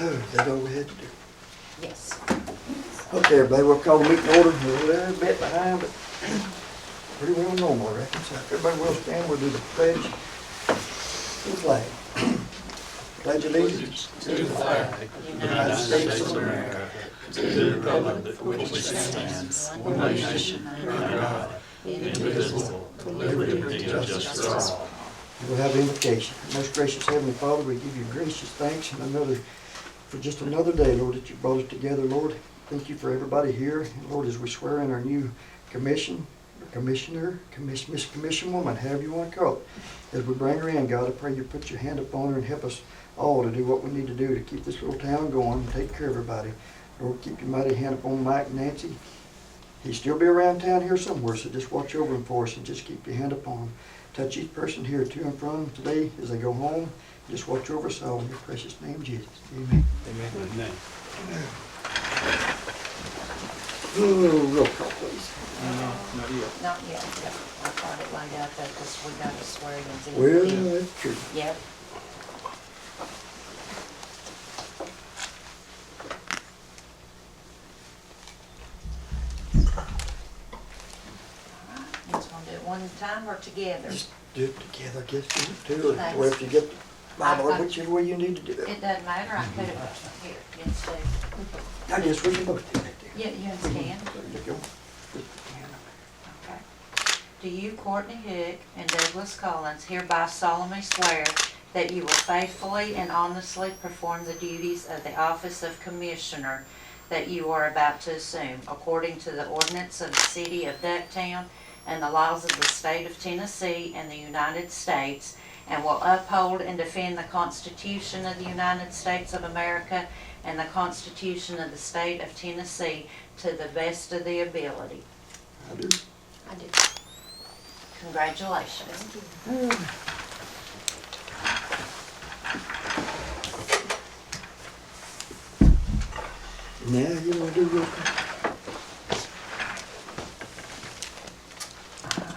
Oh, is that all we had to do? Yes. Okay, everybody, we'll call the meeting order. We're a little bit behind, but pretty well normal, I reckon. So if everybody will stand, we'll do the pledge to the flag. Pledge allegiance to the flag of the United States of America, to the republic for which it stands, one nation, under God, indivisible, with liberty and justice for all. We'll have invocation. Most gracious Heavenly Father, we give you gracious thanks and for just another day, Lord, that you brought us together, Lord. Thank you for everybody here. And Lord, as we swear in our new commissioner, Miss Commission woman, however you want to call it, as we bring her in, God, I pray you put your hand upon her and help us all to do what we need to do to keep this little town going and take care of everybody. Lord, keep your mighty hand upon Mike and Nancy. He'll still be around town here somewhere, so just watch over him for us and just keep your hand upon him. Touch each person here to and from today as they go home. Just watch over us all in your precious name, Jesus. Amen. Amen. Amen. Oh, roll call, please. Not yet. Not yet. I thought it lined out that because we got to swear in. Well, that's true. Yep. You just want to do it one time or together? Just do it together, I guess, do it too, or if you get the Bible, whichever way you need to do it. It doesn't matter. I can put it here instead. I guess we can both do that then. Yeah, you understand? There you go. Okay. Do you, Courtney Hook, and Douglas Collins hereby solemnly swear that you will faithfully and honestly perform the duties of the office of Commissioner that you are about to assume, according to the ordinance of the City of Ducktown and the laws of the State of Tennessee and the United States, and will uphold and defend the Constitution of the United States of America and the Constitution of the State of Tennessee to the best of the ability? I do. I do. Congratulations. Now you want to do roll call?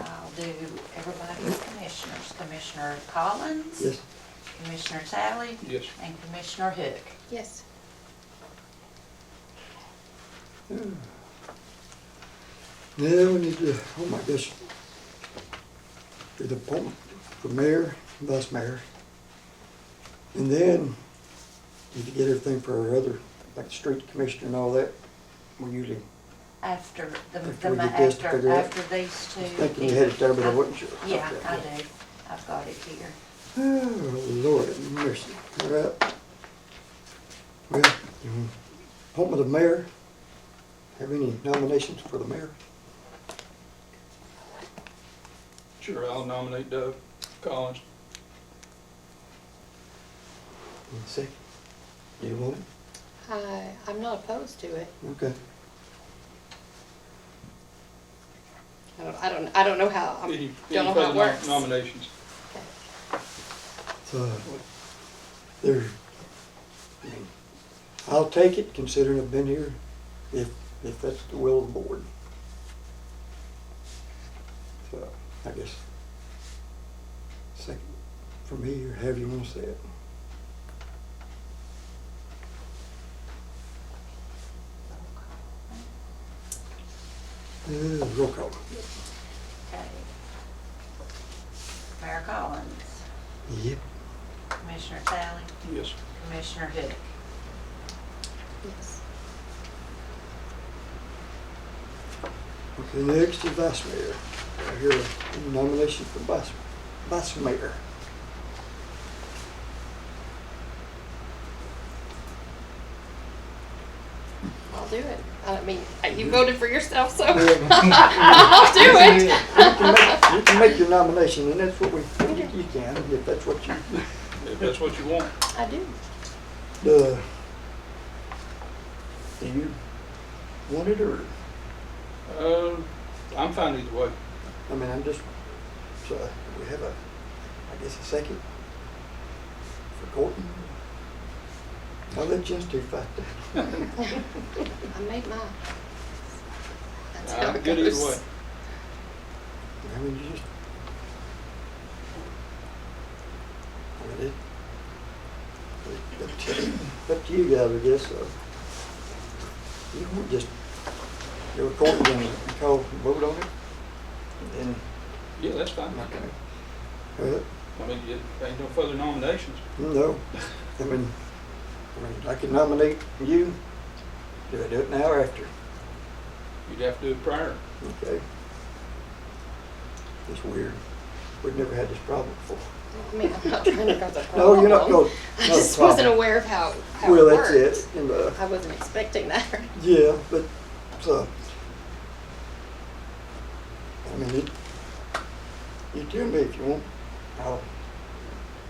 I'll do everybody's commissioners. Commissioner Collins? Yes. Commissioner Talley? Yes. And Commissioner Hook? Yes. Now we need to, oh my gosh, do the appointment for mayor and vice mayor. And then need to get everything for our other, like the street commissioner and all that. We usually, After After we get this figured out. after these two. I was thinking you had it there, but I wasn't sure. Yeah, Okay. I do. I've got it here. Oh, Lord have mercy. All right. Well, appointment of mayor. Have any nominations for the mayor? Sure, I'll nominate Doug Collins. One second. You want it? I'm not opposed to it. Okay. I don't know how, Any don't know how it further works. nominations? So, there, I mean, I'll take it considering I've been here, if that's the will of the board. So, I guess, second for me, or however you want to say it. Roll call. Okay. Mayor Collins, Yep. Commissioner Talley, Yes. Commissioner Hook. Yes. Okay, next is vice mayor. I hear a nomination for vice mayor. I'll do it. I mean, you voted for yourself, so Yeah. I'll do it. You can make your nomination, and that's what you can, if that's what you, If that's what you want. I do. do you want it, or, I'm fine either way. I mean, I'm just, so we have I guess a second for Courtney. I'll let you two fight that. I made mine. That's how I'm it good goes. either way. I mean, you just, I mean, it, up to you guys, I guess. You can just go to court and call and vote on it. And Yeah, that's fine. uh, I mean, ain't no further nominations. no, I mean, I can nominate you. Do I do it now or after? You'd have to do it prior. Okay. It's weird. We've never had this problem before. I mean, I'm not trying to cause a No, problem. you're not going. I just wasn't aware of how Well, it that's worked. it. And, I wasn't expecting that. yeah, but so. I mean, you tell me if you want. I'll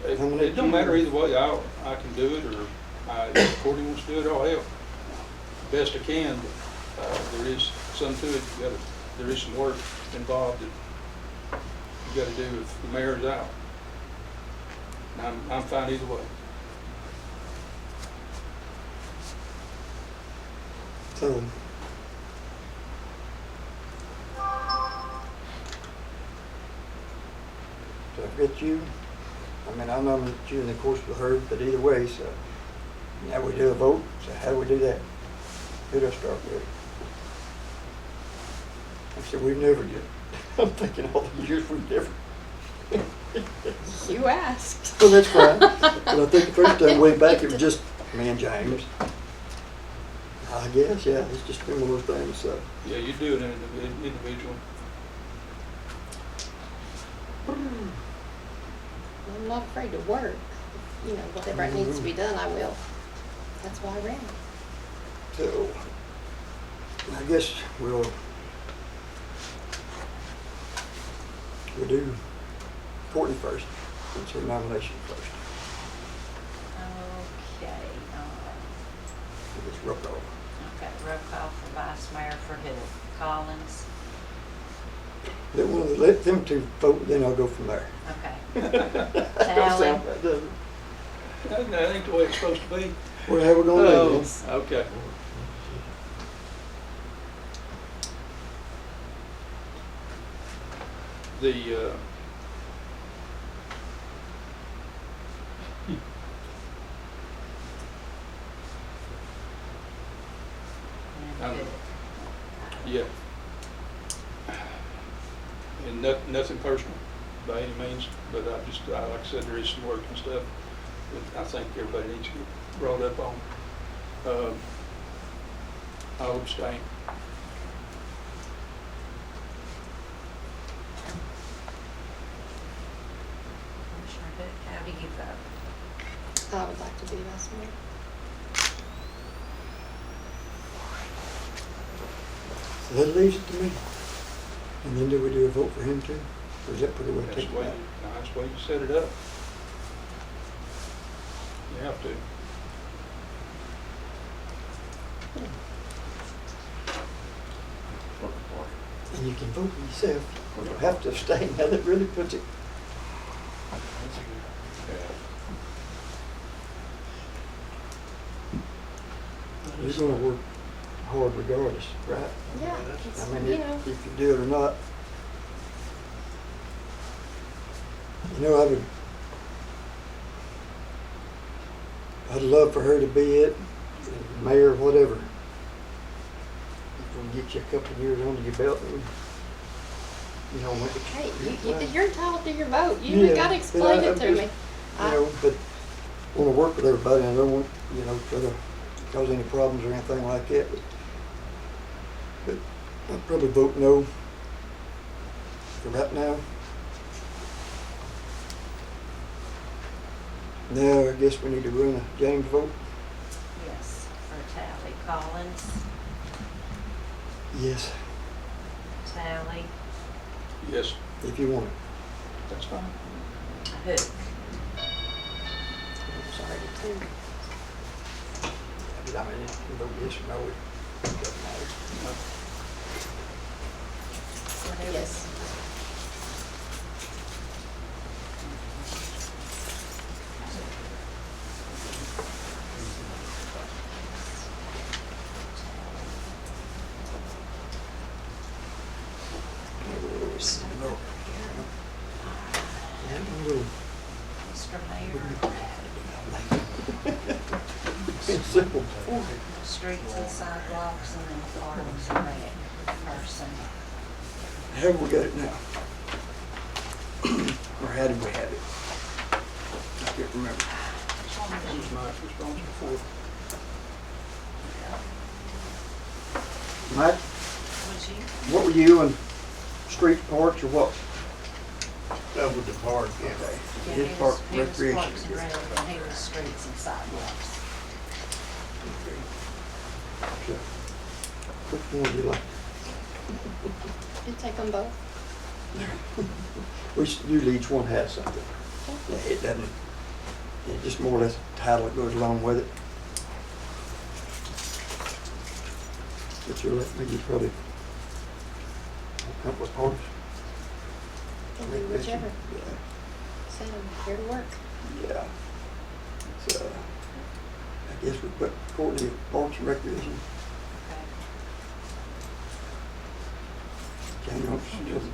nominate It don't you. matter either way. I can do it, or if Courtney wants to do it, I'll help. Best I can, but there is some to it. There is some work involved that you gotta do if the mayor's out. And I'm fine either way. So. So I've got you. I mean, I nominate you in the course with her, but either way, so now we do a vote. So how do we do that? Who do I start with? I said, we've never did. I'm thinking all the years we've never. You asked. Well, that's fine. But I think the first time way back, it was just me and James. I guess, yeah, it's just been one of those things, so. Yeah, you do it individually. I'm not afraid to work. You know, whatever needs to be done, I will. That's why I ran. So, I guess we'll do Courtney first. It's her nomination first. Okay, It's roll call. okay, roll call for vice mayor for who? Collins? Let them two vote, then I'll go from there. Okay. Tally. Tally? That ain't the way it's supposed to be. Well, how we gonna do this? Okay. The, And who? yeah. And nothing personal by any means, but like I said, there is some work and stuff that I think everybody needs to get brought up on. I'll abstain. Commissioner Hook, how do you vote? I would like to be vice mayor. So that leaves it to me. And then do we do a vote for him too? Or is that pretty well That's taken the way, out? that's the way you set it up. You have to. And you can vote for yourself. You don't have to abstain. Now that really puts it. You're gonna work hard regardless, right? Yeah, I mean, you know. if you do it or not. You know, I'd love for her to be it, mayor, whatever. It's gonna get you a couple of years under your belt and, you know, make it. Hey, you're entitled to your vote. You Yeah, gotta but explain I'm it to just, me. You know, but wanna work with everybody, and I don't want, you know, try to cause any problems or anything like that, but I'd probably vote no for right now. Now, I guess we need to run a James vote. Yes, for Tally. Collins? Yes, Tally? Yes, if you want it. that's fine. Hook? Sorry, too. But I mean, you can vote yes or no, it doesn't matter. Whatever. Yes. No. Yeah, I'm gonna- Mr. Mayor? Simple. Streets and sidewalks, and then Parks and Rec person. How have we got it now? Or how did we have it? I can't remember. This is Mike's responsible for. Mike, Was you? what were you in streets, parks, or what? That was the park, yeah. Okay. Yeah, His he park was recreation. Parks and Rec, and he was streets and sidewalks. So, which one do you like? You take them both. Usually each one has something. Yeah, it doesn't, it just more or less the title that goes along with it. But you'll let me, you probably help with parks. Can do whichever. Yeah. Send them here to work. Yeah. So, I guess we put Courtney at Parks and Recreation. Okay. County office,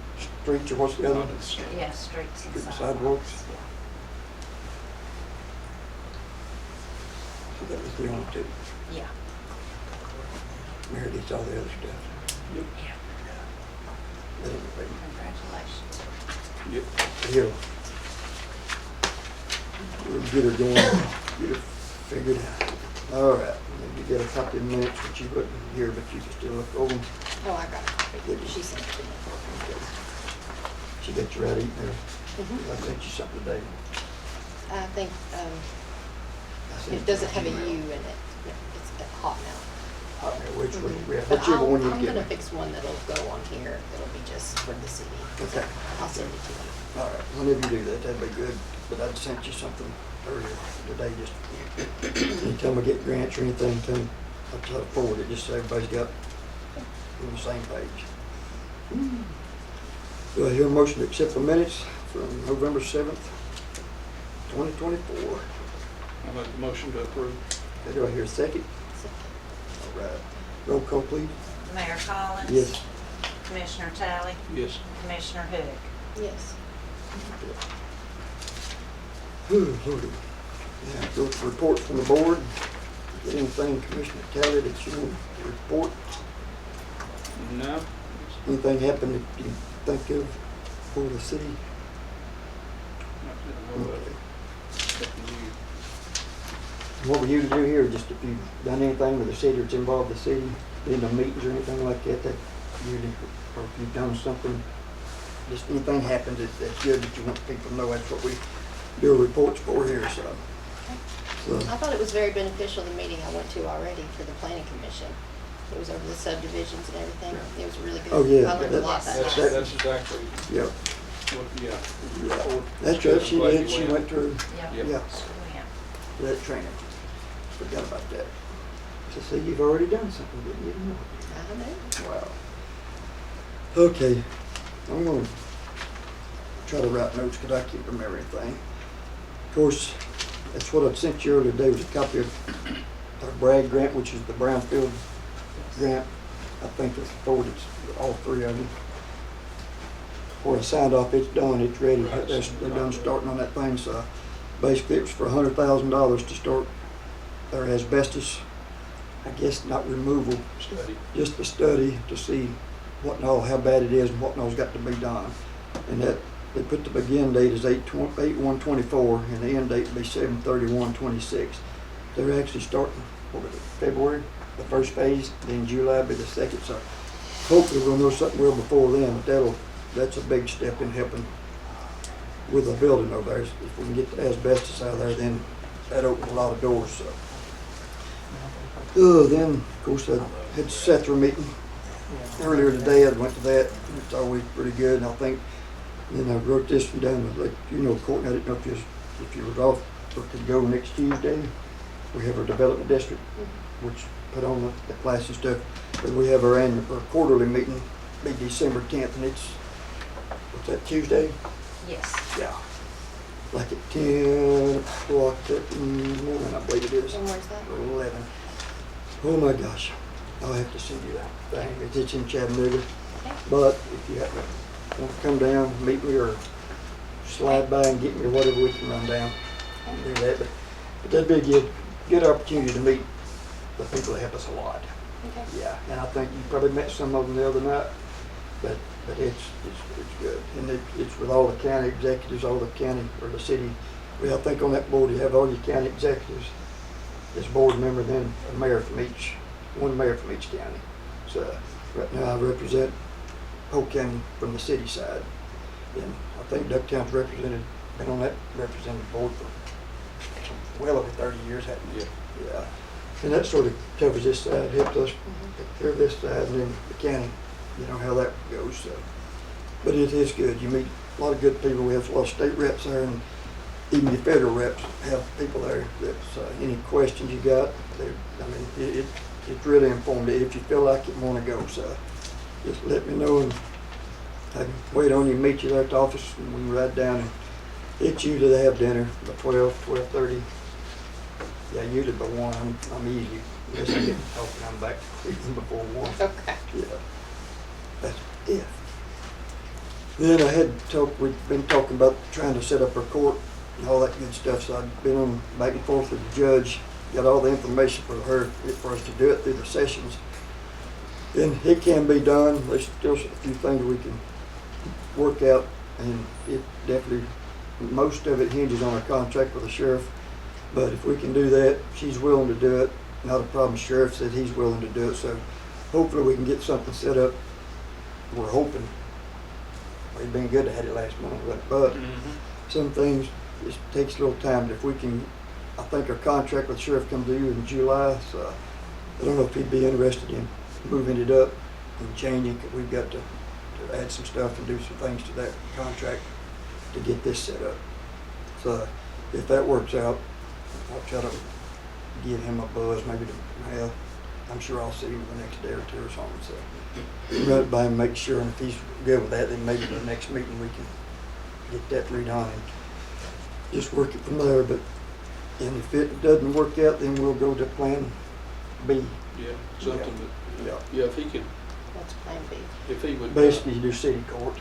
streets, or what's the other? Yeah, streets and Streets and sidewalks. sidewalks. So that was the only two. Yeah. Meredith's all the other stuff. Yep. Yeah. But anyway, Congratulations. Yep. he'll, we'll get her going, get her figured out. All right, you get a copy of the minutes, which you wasn't here, but you can still look over them. Oh, I got a copy. Did you? She sent it to me. Okay. She got you right eating there. Mhm. I sent you something today. I think, I sent it doesn't have a U in it. It's hot now. I don't know which one, yeah, But whichever one you I'm get. gonna fix one that'll go on here, that'll be just for the city. Okay. I'll send it to you. All right, whenever you do that, that'd be good. But I'd sent you something earlier today, just anytime I get grants or anything, I'll try to forward it, just so everybody's got on the same page. Do I hear a motion to accept the minutes from November 7th, 2024? I make a motion to approve. Okay, do I hear a second? All right, roll call, please. Mayor Collins? Yes. Commissioner Talley? Yes. Commissioner Hook? Yes. Whew, Lordy. Yeah, go for reports from the board. Get anything, Commissioner Talley, that you want to report? No. Anything happen that you think of for the city? Not that I know of. Up to you. What were you to do here, just if you've done anything with the city or it's involved the city, been to meetings or anything like that, that really, or if you've done something, just anything happened that's good that you want people to know, that's what we do reports for here, so. I thought it was very beneficial, the meeting I went to already for the planning commission. It was over the subdivisions and everything. It was really good. Oh, yeah, I learned a lot that That's, night. that's exactly Yeah, what, yeah. yeah, that's right, she Glad did, you she went. went through, Yep. Yep. yeah, Yeah. that training. Forgot about that. So see, you've already done something, didn't you? I know. Wow. Okay, I'm gonna try to write notes because I can't remember anything. Of course, that's what I sent you earlier today was a copy of our Bragg grant, which is the Brownfield grant. I think it's forwarded to all three of them. Where I signed off, it's done, it's ready. Right. They're done starting on that thing, so basically it was for $100,000 to start their asbestos, I guess not removal, Study. just a study to see what and all, how bad it is and what and all's got to be done. And that, they put the begin date as 8/1/24 and the end date will be 7/31/26. They're actually starting, what was it, February, the first phase, then July will be the second, so hopefully we'll know something well before then, but that's a big step in helping with the building over there. If we can get the asbestos out of there, then that opens a lot of doors, so. Then, of course, I had the Sethra meeting earlier today. I went to that. It's always pretty good, and I think, then I wrote this one down, like, Courtney, I didn't know if you were off or could go next Tuesday. We have our development district, which put on the class and stuff. But we have our quarterly meeting, be December 10th, and it's, what's that, Tuesday? Yes. Yeah. Like at 10 o'clock in the morning, I believe it is. And where's that? Or 11. Oh my gosh, I'll have to send you that thing. It's in Chattanooga. Okay. But if you happen to want to come down, meet me, or slide by and get me, or whatever, we can run down and do that. But that'd be a good opportunity to meet the people that help us a lot. Okay. Yeah, and I think you probably met some of them the other night, but it's good. And it's with all the county executives, all the county or the city. Well, I think on that board you have all your county executives, this board member, then a mayor from one mayor from each county. So right now I represent Polk County from the city side. And I think Ducktown's been on that representative board for well over 30 years, hasn't it? Yeah. Yeah. And that sort of covers this side, helps us take care of this side, and then the county, you know, how that goes. So. But it is good. You meet a lot of good people. We have a lot of state reps there, and even the federal reps have people there that's any questions you got. It's really informative if you feel like you want to go. So just let me know, and I can wait on you, meet you there at the office, and we can ride down and hit you to have dinner by 12:30. Yeah, usually by 1. I'm easy. Unless I get talking, I'm back even before 1. Okay. Yeah, that's it. Then we've been talking about trying to set up our court and all that good stuff, so I've been on back and forth with the judge, got all the information for us to do it through the sessions. And it can be done. There's still a few things we can work out, and it definitely, most of it hinges on a contract with the sheriff. But if we can do that, she's willing to do it. Not a problem. Sheriff said he's willing to do it. So hopefully we can get something set up. We're hoping. It'd been good to have it last month, but some things just takes a little time. But if we can, I think our contract with the sheriff comes due in July. So I don't know if he'd be interested in moving it up and changing, because we've got to add some stuff and do some things to that contract to get this set up. So if that works out, I'll try to give him a buzz, maybe I'm sure I'll see him the next day or two or something. So run it by him, make sure, and if he's good with that, then maybe the next meeting we can get that redone and just work it from there. But and if it doesn't work out, then we'll go to plan B. Yeah, something that, yeah, if he could, What's plan B? if he would. Basically, do city court.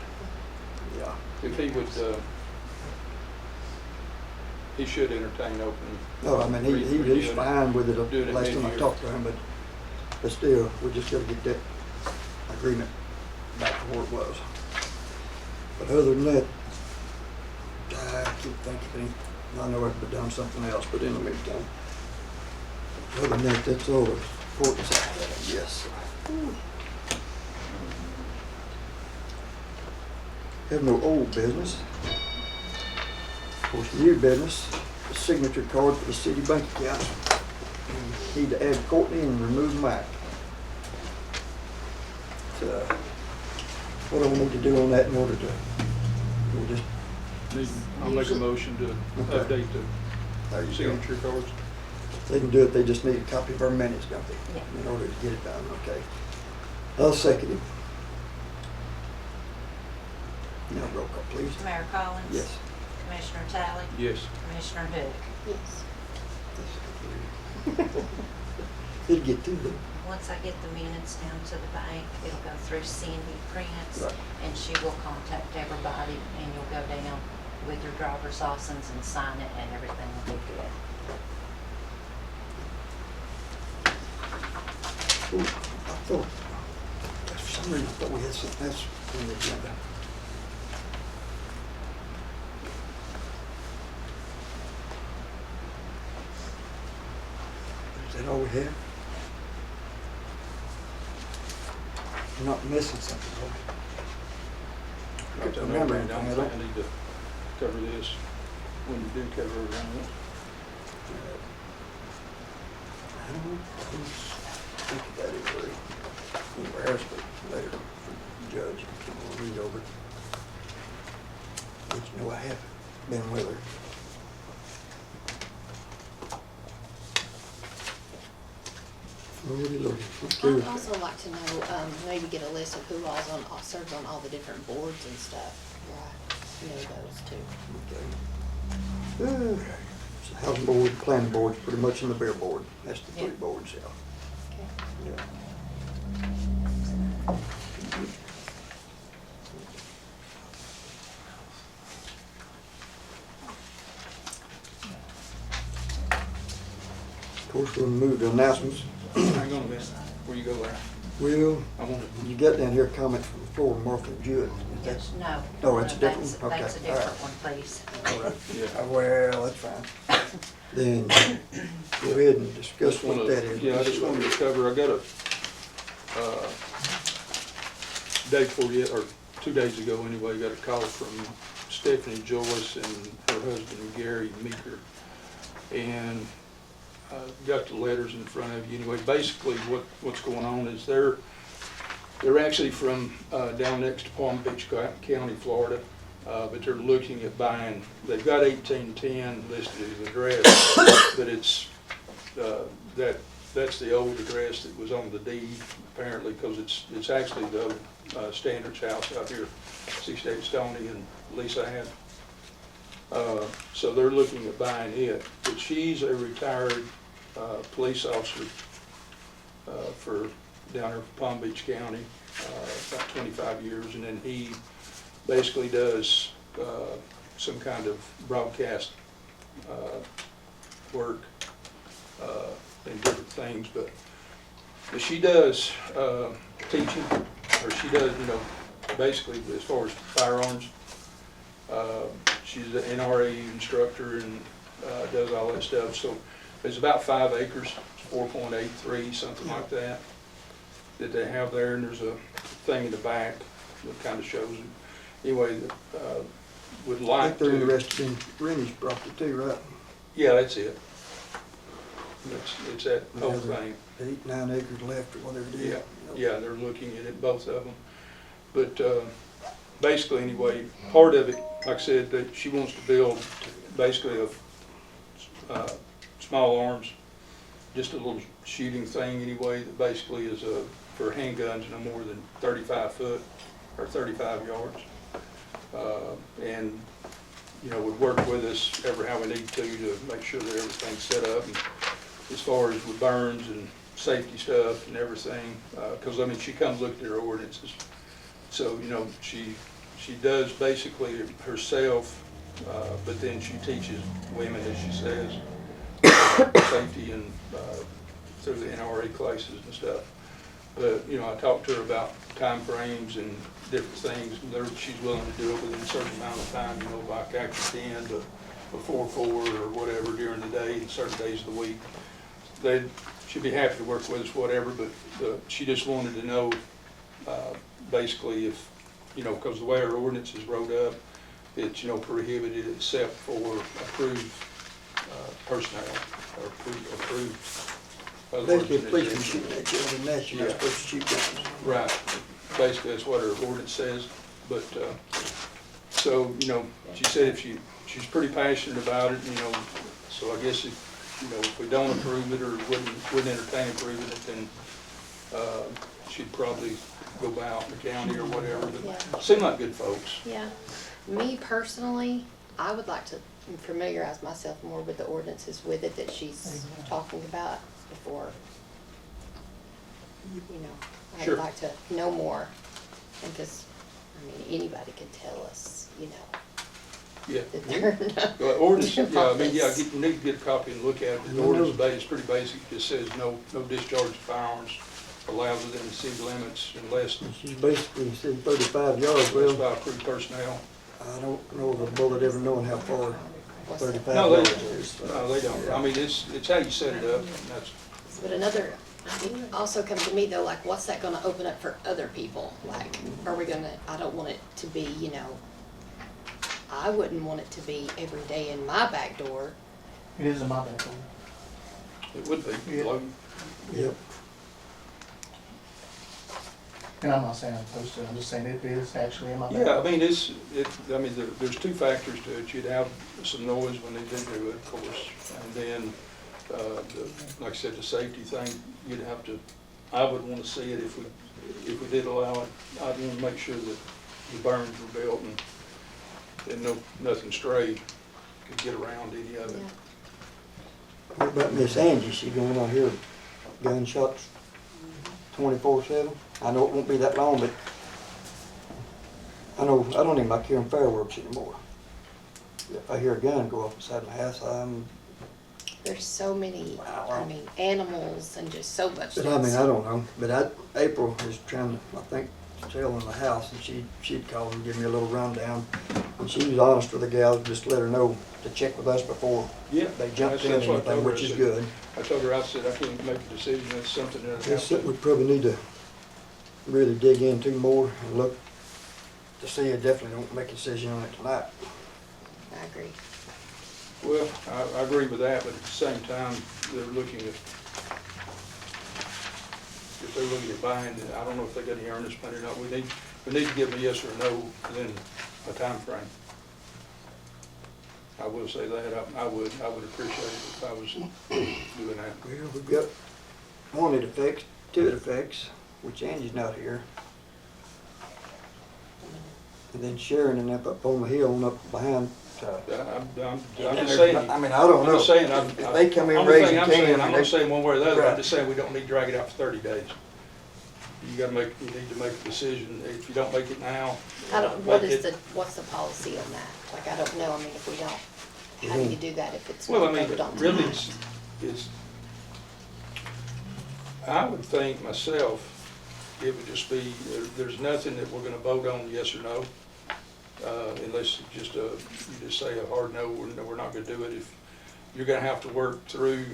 Yeah. If he would, he should entertain opening. No, I mean, he's fine with it Doing it last time I mid-year. talked to him, but still, we just gotta get that agreement back to where it was. But other than that, I keep thinking, I know I've done something else, but in the meantime, other than that, that's all the importance I have, yes. Have no old business. Of course, new business, the signature card for the city bank account. We need to add Courtney and remove Mike. So, what do we need to do on that in order to, we'll just, I'll make a motion to Okay. update there the you go. signature cards. They can do it, they just need a copy of our minutes, don't they? Yeah. In order to get it done, okay. I'll second it. Now, roll call, please. Mayor Collins? Yes. Commissioner Talley? Yes. Commissioner Hook? Yes. It'll get through them. Once I get the minutes down to the bank, it'll go through Cindy Prince, Right. and she will contact everybody, and you'll go down with your driver's license and sign it, and everything will be good. Ooh, I thought, for some reason, I thought we had something else on the agenda. Is that all we have? We're not missing something, are we? Not that I know Remember of. I don't anything, I think don't. I need to cover this when you do cover everything else. I don't know. I didn't think of that anywhere else, but later from the judge, we'll read over it. But you know, I have been with her. Lordy, Lordy. I'd also like to know, maybe get a list of who serves on all the different boards and stuff. Right, know those too. Okay. So Housing board, planning board's pretty much in the bear board. That's the three Yeah. boards, yeah. Okay. Yeah. Of course, we'll move to announcements. Hang on a minute, before you go there. Well, I want you got down here a comment from the floor, Martha Jewett. Is that- Yes, no. Oh, it's a No, different that's- one? Okay, That's a all right. different one, please. All right. Yeah. Well, that's fine. Then go ahead and discuss Just what wanna- that is. Yeah, I just wanted to cover, I got a, day before yet, or 2 days ago anyway, got a call from Stephanie Joyce and her husband Gary Meeker. And got the letters in front of you anyway. Basically, what's going on is they're actually from down next to Palm Beach County, Florida, but they're looking at buying. They've got 1810 listed as address, but it's that's the old address that was on the deed apparently, because it's actually the old Standards house out here, 68 Stony and Lisa had. So they're looking at buying it, but she's a retired police officer for down here for Palm Beach County, about 25 years, and then he basically does some kind of broadcast work and different things, but she does teaching, or she does, you know, basically as far as firearms. She's an NRA instructor and does all that stuff. So it's about 5 acres, 4.83, something like that, that they have there. And there's a thing in the back that kind of shows it. Anyway, would I like think they're to. interested in Rennie's property too, right? Yeah, that's it. It's that whole Yeah, thing. 8, 9 acres left or whatever it is. Yeah, yeah, they're looking at it, both of them. But basically, anyway, part of it, like I said, that she wants to build basically a small arms, just a little shooting thing anyway, that basically is for handguns no more than 35 foot or 35 yards. And, you know, would work with us ever how we need to make sure that everything's set up. And as far as with burns and safety stuff and everything, because I mean, she comes look at their ordinances. So, you know, she does basically herself, but then she teaches women, as she says, safety and through the NRA classes and stuff. But, you know, I talked to her about time frames and different things. She's willing to do it within a certain amount of time, you know, like after 10 to before 4 or whatever during the day, and certain days of the week. She'd be happy to work with us, whatever, but she just wanted to know basically if, you know, because the way our ordinance is wrote up, it's, you know, prohibited except for approved personnel or approved. other words, Basically, a policeman it's- shooting at you, other than that, you're not Yeah. supposed to shoot guns. Right, basically that's what our ordinance says, but, so, you know, she said if she's pretty passionate about it, you know, so I guess if, you know, if we don't approve it or wouldn't entertain approving it, then, she'd probably go out in the county or whatever, Yeah. but seem like good folks. Yeah, me personally, I would like to familiarize myself more with the ordinances with it that she's talking about before, you know, I Sure. would like to know more, because, I mean, anybody can tell us, you know, Yeah. that they're not. Well, ordinance, yeah, I mean, yeah, Office. you need to get a copy and look at it. The ordinance is pretty basic, it just says no discharge of firearms allowed within the city limits unless And she's basically said 35 yards. it's Well, by approved personnel. I don't know of a bullet ever knowing how far What's that? 35 No, yards they, is. no, they don't. I mean, it's how you set it up, and that's, But another, it also comes to me though, like, what's that gonna open up for other people? Like, are we gonna, I don't want it to be, you know, I wouldn't want it to be every day in my back door. It is in my background. it would be. Yeah. Low. Yep. And I'm not saying I'm opposed to it, I'm just saying it is actually in my Yeah, I background. mean, there's 2 factors to it. You'd have some noise when they do do it, of course. And then, like I said, the safety thing, you'd have to, I would want to see it if we did allow it. I'd want to make sure that the burns were built and nothing stray could get around any of it. What about Miss Angie? She going out here gunshots 24/7? I know it won't be that long, but I don't even like hearing fireworks anymore. If I hear a gun go off inside my house, I'm there's so many, Wow. I mean, animals and just so much. But I mean, I don't know, but April is trying to, I think, sell in the house, and she'd call and give me a little rundown. And she was honest with the gals, just let her know to check with us before Yeah. they jumped in That's what I anything, told her. which I is said- good. I told her, I said, I can't make a decision, that's something that I It's have something to. we probably need to really dig into more and look to see. I definitely don't make a decision on it tonight. I agree. Well, I agree with that, but at the same time, they're looking at, if they're looking at buying, I don't know if they got any earnest money or not. We need to give them a yes or a no, then a time frame. I will say that, I would appreciate it if I was doing that. Well, we've got one it affects, two it affects, which Angie's not here. And then Sharon and up on the hill and up behind. I'm And just there's saying. not- I mean, I don't I'm know. just saying, If they come in only thing raising I'm saying, Cain, I'm and not they, saying one way or the other, I'm Right. just saying we don't need to drag it out for 30 days. You need to make a decision. If you don't make it now. I don't, make it- what's the policy on that? Like, I don't know, I mean, if we don't, how do you do that if it's Well, not I mean, voted on really, tonight? it's, I would think myself, it would just be, there's nothing that we're gonna vote on, yes or no. Unless it's just you just say a hard no, we're not gonna do it. If you're gonna have to work through,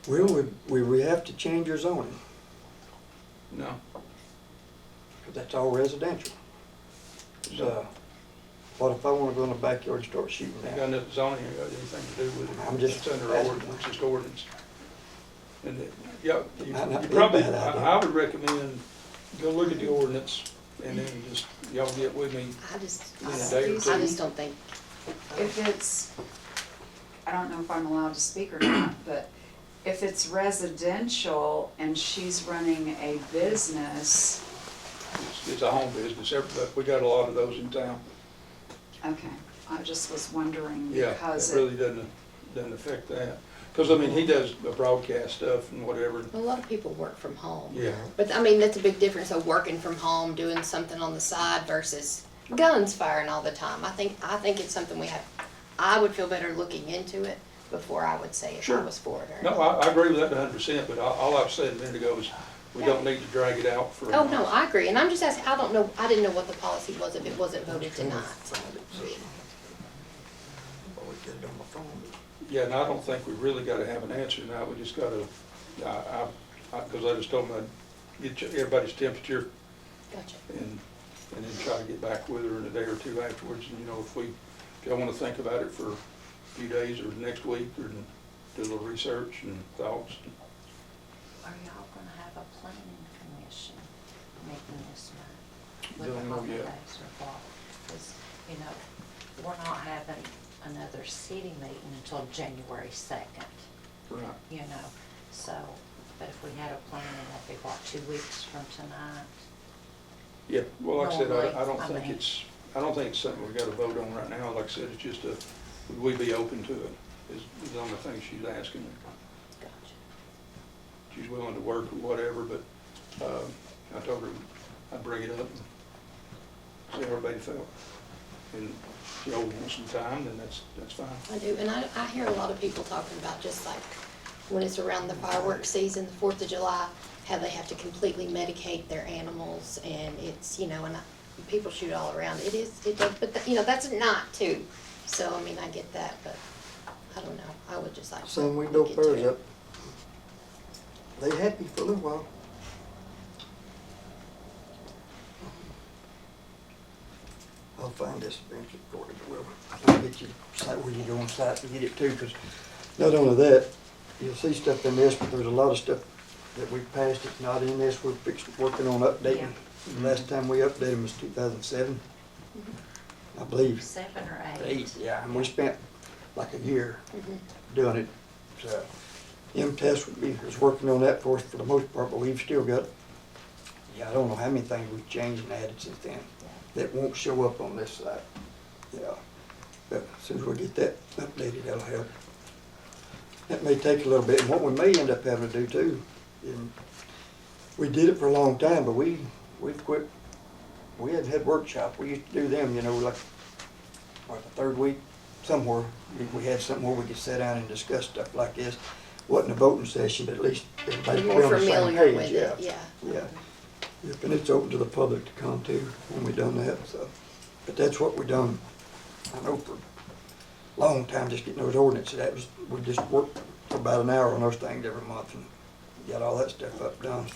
well, we have to change our zoning, no, because that's all residential. So, what if I wanna go in the backyard and start shooting ain't now? got nothing zoning, ain't got anything to do with it. I'm just It's under asking. ordinance, it's just ordinance. And, yeah, you Not you a probably, bad idea. I would recommend, go look at the ordinance, and then just, y'all get with me. I just, In a day or I two. just don't think, If it's, I don't know if I'm allowed to speak or not, but if it's residential and she's running a business, It's a home business, we got a lot of those in town. okay, I just was wondering Yeah, because it really doesn't affect that. Because, I mean, he does broadcast stuff and whatever. a lot of people work from home. Yeah. But I mean, that's a big difference of working from home, doing something on the side versus guns firing all the time. I think it's something I would feel better looking into it before I would say if Sure. I was for it or No, not. I agree with that 100%, but all I've said a minute ago is we don't need to drag it out for. Oh, no, I agree, and I'm just asking, I don't know, I didn't know what the policy was if it wasn't voted tonight. Or we get it on the phone. Yeah, and I don't think we really gotta have an answer now, we just gotta, because I just told them I'd get everybody's temperature Gotcha. and then try to get back with her in a day or two afterwards, and if y'all wanna think about it for a few days or next week, or do a little research and thoughts. Are y'all gonna have a planning commission meeting this month? With Don't the know yet. holidays or what? 'Cause, we're not having another city meeting until January 2nd, Right. So, but if we had a planning, that'd be what, 2 weeks from tonight? Yeah, well, like I said, Normally, I don't I think mean- it's something we gotta vote on right now. Like I said, it's just would we be open to it, is the only thing she's asking. Gotcha. She's willing to work or whatever, but, I told her I'd bring it up and see how everybody felt. And if y'all want some time, then that's fine. I do, and I hear a lot of people talking about just like when it's around the fireworks season, the 4th of July, how they have to completely medicate their animals and it's, people shoot all around. It does, but that's at night too. So, I mean, I get that, but I don't know. I would just like to Same window look into birds it. up. They happy for a little while. I'll find this eventually for you, Will. I'll get you, site where you go on site to get it too, because not only that, you'll see stuff in this, but there's a lot of stuff that we passed that's not in this. We're working on updating. The last time we updated them was 2007, I believe. 7 or 8? Yeah, and we spent like a year Mhm. doing it. So M-Test is working on that for us for the most part, but we've still got, I don't know how many things we've changed and added since then that won't show up on this side. Yeah, but as soon as we get that updated, that'll help. That may take a little bit, and what we may end up having to do too, and we did it for a long time, but we've quit. We hadn't had workshops. We used to do them, like the third week somewhere, if we had something where we could sit down and discuss stuff like this. Wasn't a voting session, but at least everybody Be be more on the same familiar page, with yeah. it, yeah. Yeah. Yep, and it's open to the public to come to when we done that, so. But that's what we done, I know for a long time, just getting those ordinances. That was, we just worked for about an hour on those things every month and got all that stuff up done.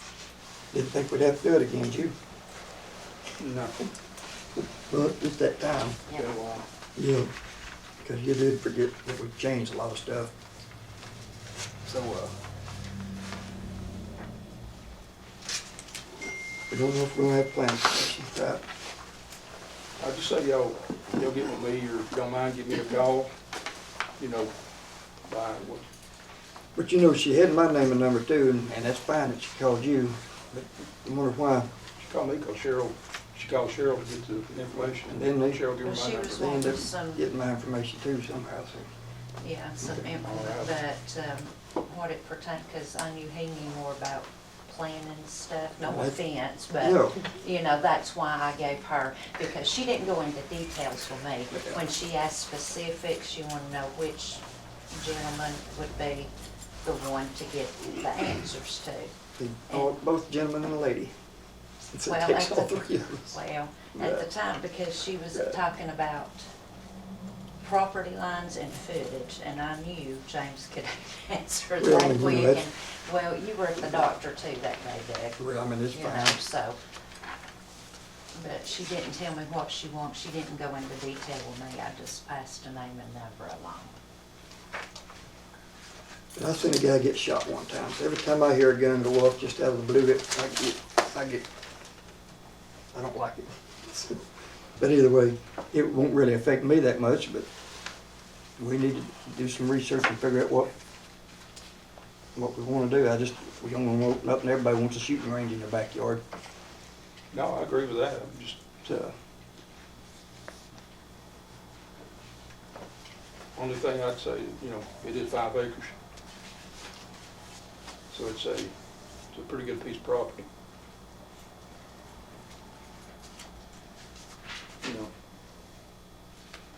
Didn't think we'd have to do it again, did you? No. Well, it's that time. Yeah. Yeah, because you did forget that we changed a lot of stuff. So, we don't know if we're gonna have planning commission, right? I just say y'all get with me, or if you don't mind, give me a call, you know, by what, But you know, she had my name and number too, and that's fine that she called you, but I wonder why. she called me, cause she called Cheryl to get the information, And and then then Cheryl give her Well, she my was number. They ended wanting some, up getting my information too somehow, so. yeah, some Okay. info, All but, what it pertained, cause I knew he knew more about planning stuff, no Well, offense, No, but, you know, that's why I gave her, because she didn't go into details for me. When she asked specifics, she wanted to know which gentleman would be the one to get the answers to. both gentlemen and a lady. So it Well, takes at all the- three of us. Well, Yeah. at the time, because she was Yeah. talking about property lines and footage, and I knew James could answer Well, that you know, quick. that's- And well, you were at the doctor too that day, Doug. Well, I mean, it's You know, fine. so. But she didn't tell me what she wants. She didn't go into detail with me. I just passed a name and number along. I seen a guy get shot one time, so every time I hear a gun go off just out of the blue, I don't like it. But either way, it won't really affect me that much, but we need to do some research and figure out what we wanna do. We don't wanna open up and everybody wants a shooting range in their backyard, No, I agree with that, I'm just, so. only thing I'd say, you know, it is 5 acres. So it's a pretty good piece of property. You know,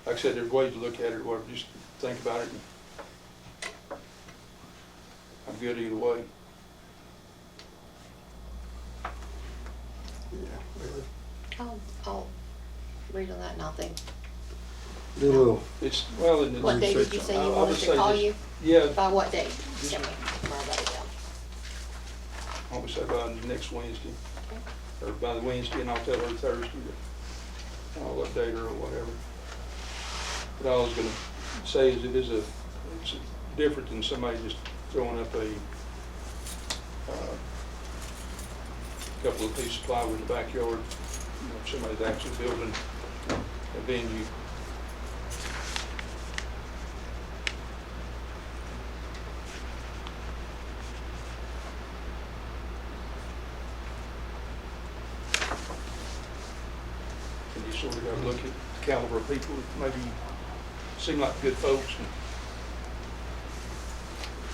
like I said, there's ways to look at it, or whatever, just think about it. And I'm good either way. Yeah, really. I'll read on that and I'll think. Do a little, It's, well, and it's. What day did you say you I'll wanted just to say call this- you? Yeah, By what date? Send me, I'll write it down. I would say by next Wednesday, or by the Wednesday, and I'll tell her Thursday that I'll update her or whatever. But all I was gonna say is it's different than somebody just throwing up a couple of pieces of plywood in the backyard. You know, if somebody's actually building a venue. And you sort of gotta look at the caliber of people that maybe seem like good folks.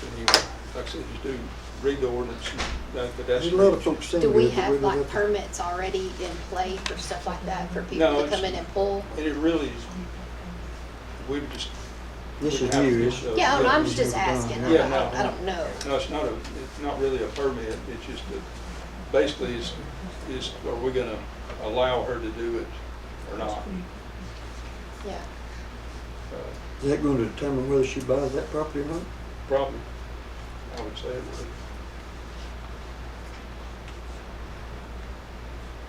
And you, like I said, just do read the ordinance and but that's. there's a lot of folks saying. Do we that, but have like don't- permits already in play for stuff like that, for people No, to it's- come in and pull? And it really is, we would just. This is wouldn't have you, this, this- Yeah, Yeah, I'm we just never done asking, that. Yeah, no. I don't know. No, it's not really a permit, it's just basically is, are we gonna allow her to do it or not? Yeah, Uh, Is that going to determine whether she buys that property or not? Probably, I would say it would.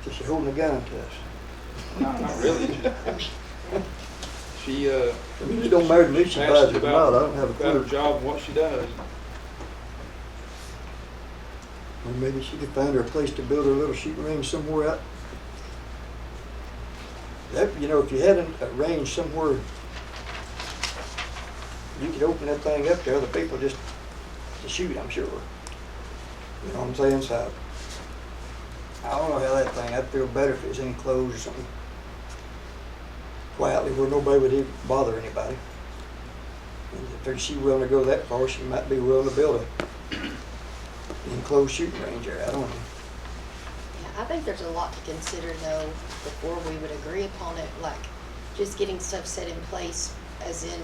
So she's holding a gun to us. Not really, just, she, I mean, it don't matter to me if she buys asked it or not, I don't have a about her clue. job and what she does. Or maybe she could find her a place to build her little shooting range somewhere out. That, you know, if you had a range somewhere, you could open that thing up to other people just to shoot, I'm sure. You know what I'm saying? So, I don't know how that thing, I'd feel better if it was enclosed or something. Quietly where nobody would even bother anybody. And if she's willing to go that far, she might be willing to build a enclosed shooting range there, I don't know. yeah, I think there's a lot to consider though, before we would agree upon it, like just getting stuff set in place as in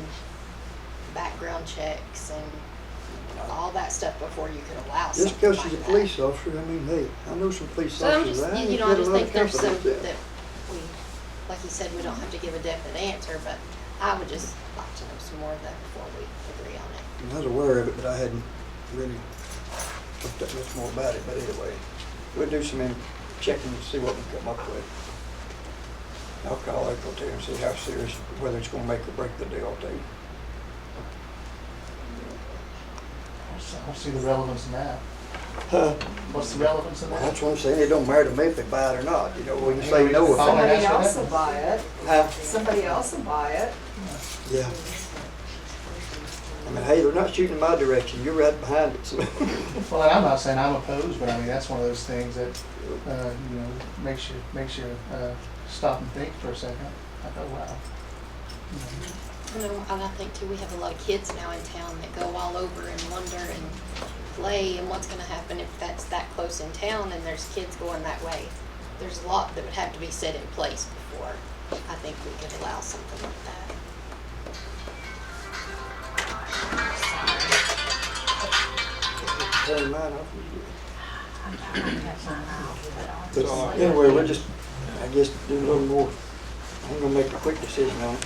background checks and all that stuff before you could allow Just something because like she's a that. police officer, I mean, hey, I know some police So I'm officers, just, I ain't you know, got I a just lot think of there's some, confidence in. that we, like you said, we don't have to give a definite answer, but I would just like to know some more of that before we agree on it. I was aware of it, but I hadn't really looked up much more about it, but anyway, we'll do some checking and see what we come up with. I'll call April too and see how serious, whether it's gonna make or break the deal too. I don't see the relevance in that. Huh? What's the relevance in Well, that? that's what I'm saying, it don't matter to me if they buy it or not, you know, we can say no if Follow they. Somebody that. else will buy it. Huh? Somebody else will buy it. Yeah. I mean, hey, they're not shooting in my direction, you're right behind it, so. Well, and I'm not saying I'm opposed, but I mean, that's one of those things that, you know, makes you stop and think for a second. I go, wow. You know, You know, and I think too, we have a lot of kids now in town that go all over and wonder and play, and what's gonna happen if that's that close in town and there's kids going that way. There's a lot that would have to be set in place before I think we could allow something like that. Turn mine off. That's all I But anyway, we'll just, I guess, do a little more, I ain't gonna make a quick decision on it.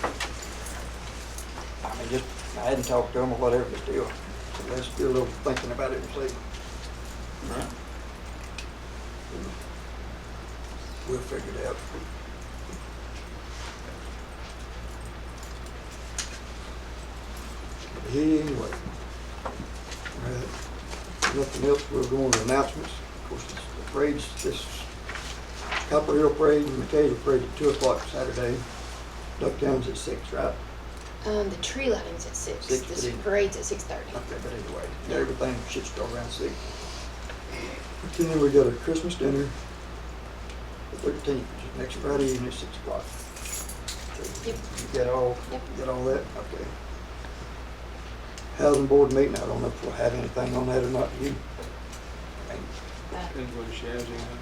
I mean, just, I hadn't talked to them or whatever, but still, so let's do a little thinking about it and see. Right. We'll figure it out. But anyway, alright, nothing else, we'll go on to announcements. Of course, the parade's this Copper Hill Parade and Michaela Parade at 2 o'clock Saturday. Ducktown's at 6, right? The tree lighting's at 6, 6, the but parade's at 6:30. Okay, but anyway, everything should start around 6. And then we got a Christmas dinner, the 13th, which is next Friday evening at 6 o'clock. So Yep. You got all, Yep. you got all that? Okay. Housing board meeting, I don't know if we'll have anything on that or not, you? I mean, Depends whether she has anything.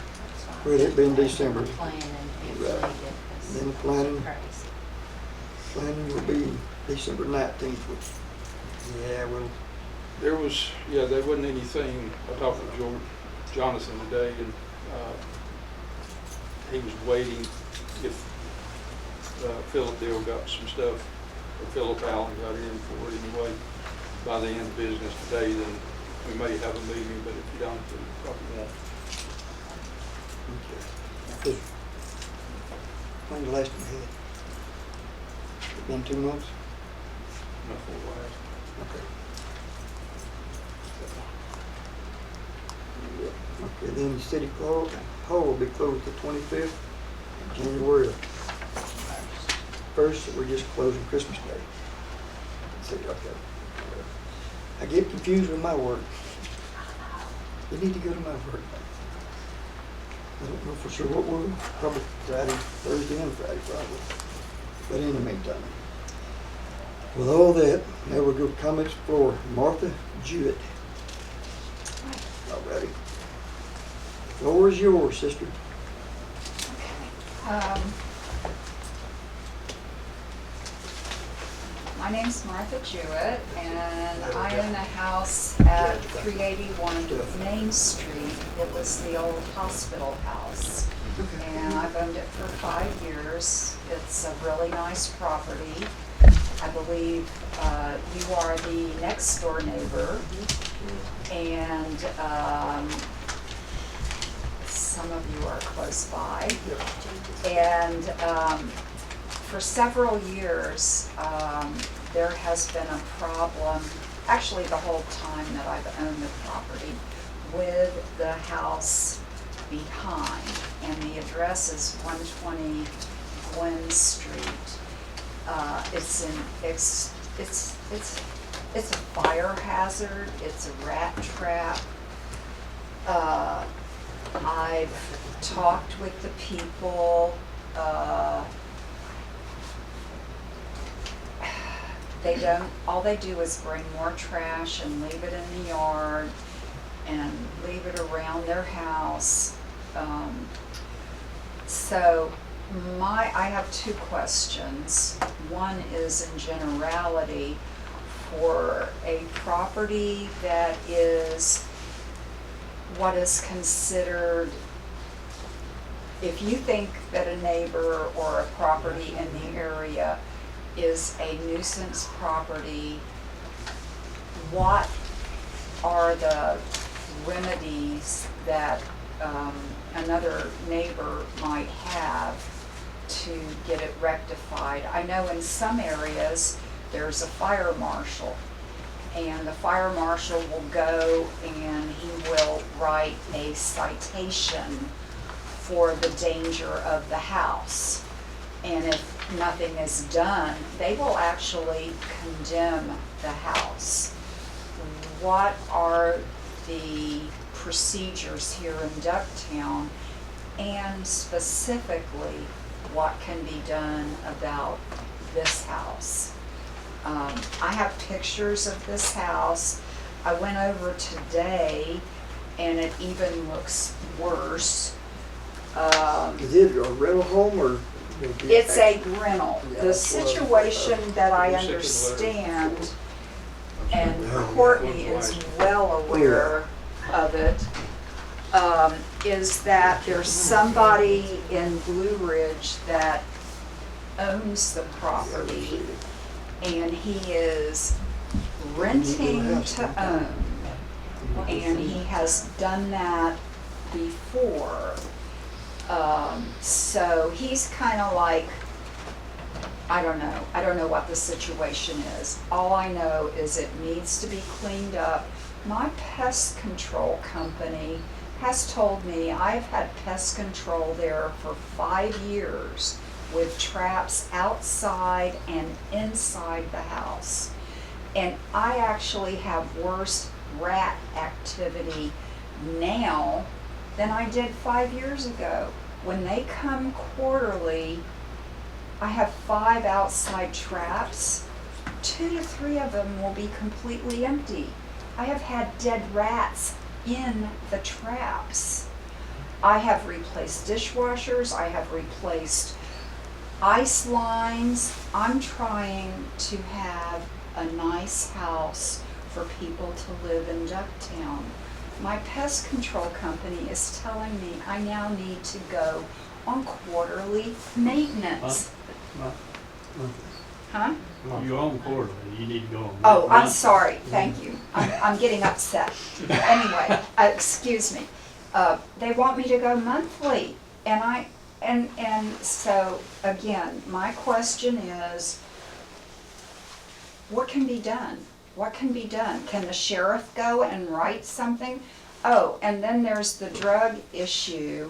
Well, it'd be in December. Planning, if Right. needed, 'cause Then the planning. it's crazy. Planning will be December 19th, which, yeah, well, There was, yeah, there wasn't anything, I talked to Jonathan today, and he was waiting if Philip Deal got some stuff, or Philip Allen got in for it anyway, by the end of business today, then we may have a meeting, but if you don't, then probably won't. okay. Because, when's the last one we had? It been 2 months? Not for a while. Okay. Okay, then the city hall will be closed the 25th, January 1st, so we're just closing Christmas Day. See, okay. I get confused with my work. You need to go to my work. I don't know for sure what we're, probably Friday, Thursday and Friday probably. But in the meantime, with all that, now we'll go to comments for Martha Jewett. Alrighty. Floor is yours, sister. My name's Martha Jewett, and I own a house at 381 Main Street. It was the old hospital house, and I've owned it for 5 years. It's a really nice property. I believe you are the next door neighbor, and some of you are close by. And for several years, there has been a problem, actually the whole time that I've owned the property, with the house behind. And the address is 120 Gwen Street. It's a fire hazard, it's a rat trap. I've talked with the people, all they do is bring more trash and leave it in the yard and leave it around their house. So I have two questions. One is in generality, for a property that is what is considered, if you think that a neighbor or a property in the area is a nuisance property, what are the remedies that another neighbor might have to get it rectified? I know in some areas there's a fire marshal, and the fire marshal will go and he will write a citation for the danger of the house. And if nothing is done, they will actually condemn the house. What are the procedures here in Ducktown, and specifically, what can be done about this house? I have pictures of this house. I went over today, and it even looks worse. Is it a rental home or? It's a rental. Yeah, The that's what I- situation that I Sent you the letter. understand, and Courtney is well aware of it, is that there's somebody in Blue Ridge that owns the property, and he is renting to own. And he has done that before. So he's kind of like, I don't know what the situation is. All I know is it needs to be cleaned up. My pest control company has told me I've had pest control there for 5 years with traps outside and inside the house. And I actually have worse rat activity now than I did 5 years ago. When they come quarterly, I have 5 outside traps. 2 to 3 of them will be completely empty. I have had dead rats in the traps. I have replaced dishwashers. I have replaced ice lines. I'm trying to have a nice house for people to live in Ducktown. My pest control company is telling me I now need to go on quarterly maintenance. Huh? You own quarterly, you need to go on. Oh, I'm sorry, thank you. I'm getting upset. Anyway, excuse me. They want me to go monthly, and so, again, my question is, what can be done? What can be done? Can the sheriff go and write something? Oh, and then there's the drug issue.